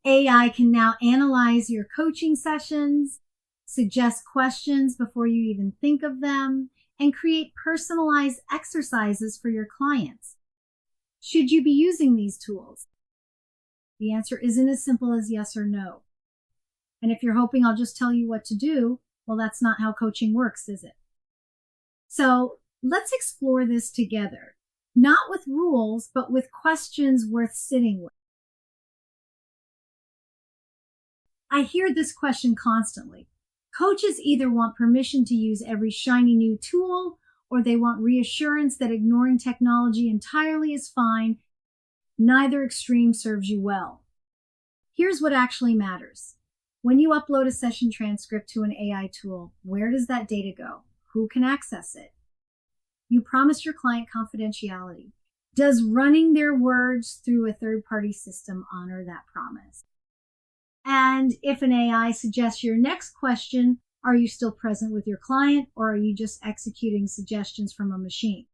AI can now analyze your coaching sessions, suggest questions before you even think of them, and create personalized exercises for your clients. Should you be using these tools? The answer isn't as simple as yes or no. And if you're hoping I'll just tell you what to do, well, that's not how coaching works, is it? So let's explore this together, not with rules, but with questions worth sitting with. I hear this question constantly. Coaches either want permission to use every shiny new tool, or they want reassurance that ignoring technology entirely is fine. Neither extreme serves you well. Here's what actually matters. When you upload a session transcript to an AI tool, where does that data go? Who can access it? You promised your client confidentiality. Does running their words through a third-party system honor that promise? And if an AI suggests your next question, are you still present with your client, or are you just executing suggestions from a machine?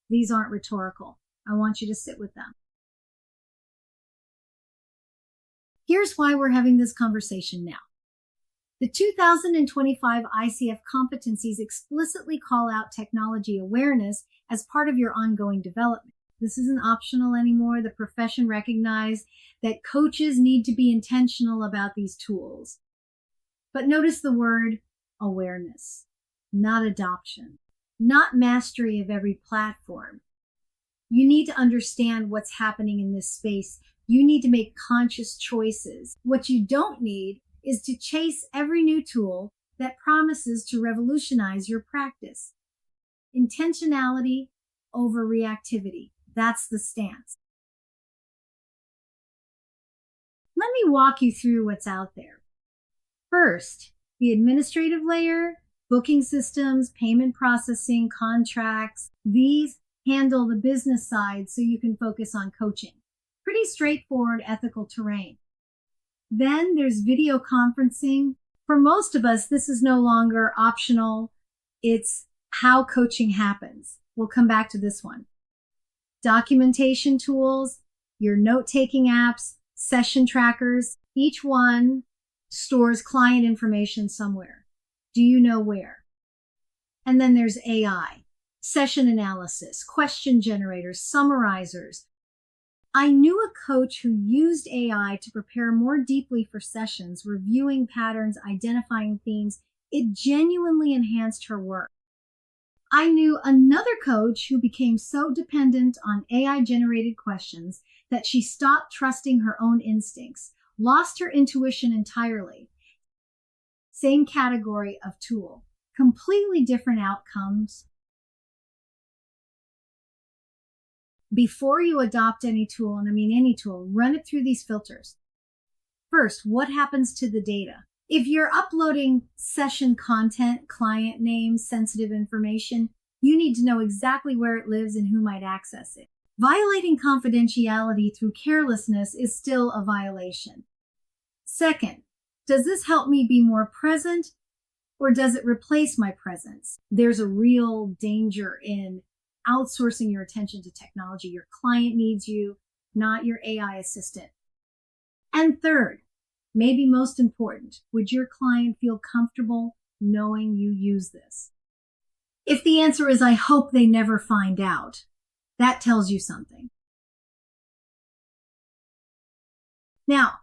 These aren't rhetorical. I want you to sit with them. Here's why we're having this conversation now. The 2025 ICF Competencies explicitly call out technology awareness as part of your ongoing development. This isn't optional anymore. The profession recognized that coaches need to be intentional about these tools. But notice the word awareness, not adoption, not mastery of every platform. You need to understand what's happening in this space. You need to make conscious choices. What you don't need is to chase every new tool that promises to revolutionize your practice. Intentionality over reactivity. That's the stance. Let me walk you through what's out there. First, the administrative layer, booking systems, payment processing, contracts. These handle the business side so you can focus on coaching. Pretty straightforward ethical terrain. Then there's video conferencing. For most of us, this is no longer optional. It's how coaching happens. We'll come back to this one. Documentation tools, your note-taking apps, session trackers, each one stores client information somewhere. Do you know where? And then there's AI, session analysis, question generators, summarizers. I knew a coach who used AI to prepare more deeply for sessions, reviewing patterns, identifying themes. It genuinely enhanced her work. I knew another coach who became so dependent on AI-generated questions that she stopped trusting her own instincts, lost her intuition entirely. Same category of tool, completely different outcomes. Before you adopt any tool, and I mean any tool, run it through these filters. First, what happens to the data? If you're uploading session content, client names, sensitive information, you need to know exactly where it lives and who might access it. Violating confidentiality through carelessness is still a violation. Second, does this help me be more present, or does it replace my presence? There's a real danger in outsourcing your attention to technology. Your client needs you, not your AI assistant. And third, maybe most important, would your client feel comfortable knowing you use this? If the answer is, I hope they never find out, that tells you something. Now,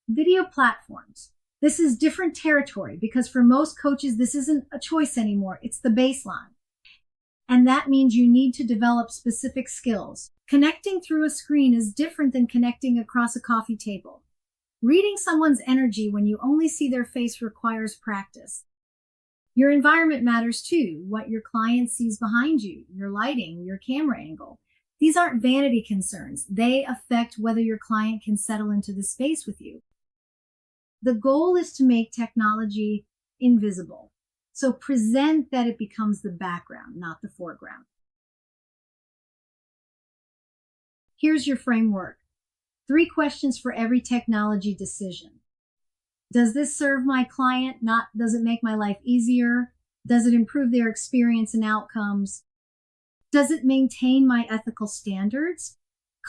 video platforms. This is different territory because for most coaches, this isn't a choice anymore. It's the baseline. And that means you need to develop specific skills. Connecting through a screen is different than connecting across a coffee table. Reading someone's energy when you only see their face requires practice. Your environment matters too, what your client sees behind you, your lighting, your camera angle. These aren't vanity concerns. They affect whether your client can settle into the space with you. The goal is to make technology invisible. So present that it becomes the background, not the foreground. Here's your framework. 3 questions for every technology decision. Does this serve my client? Does it make my life easier? Does it improve their experience and outcomes? Does it maintain my ethical standards,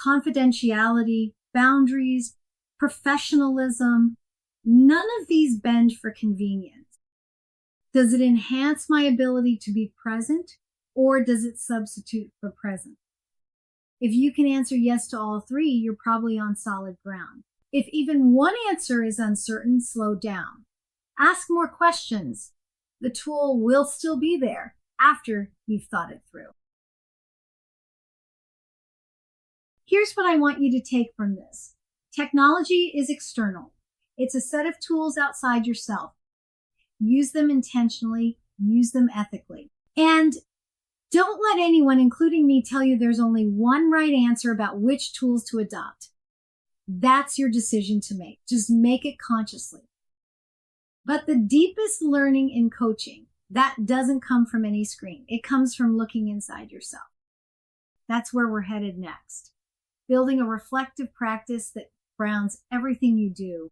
confidentiality, boundaries, professionalism. None of these bend for convenience. Does it enhance my ability to be present, or does it substitute for present? If you can answer yes to all three, you're probably on solid ground. If even one answer is uncertain, slow down. Ask more questions. The tool will still be there after you've thought it through. Here's what I want you to take from this. Technology is external. It's a set of tools outside yourself. Use them intentionally, use them ethically. And don't let anyone, including me, tell you there's only one right answer about which tools to adopt. That's your decision to make. Just make it consciously. But the deepest learning in coaching, that doesn't come from any screen. It comes from looking inside yourself. That's where we're headed next. Building a reflective practice that grounds everything you do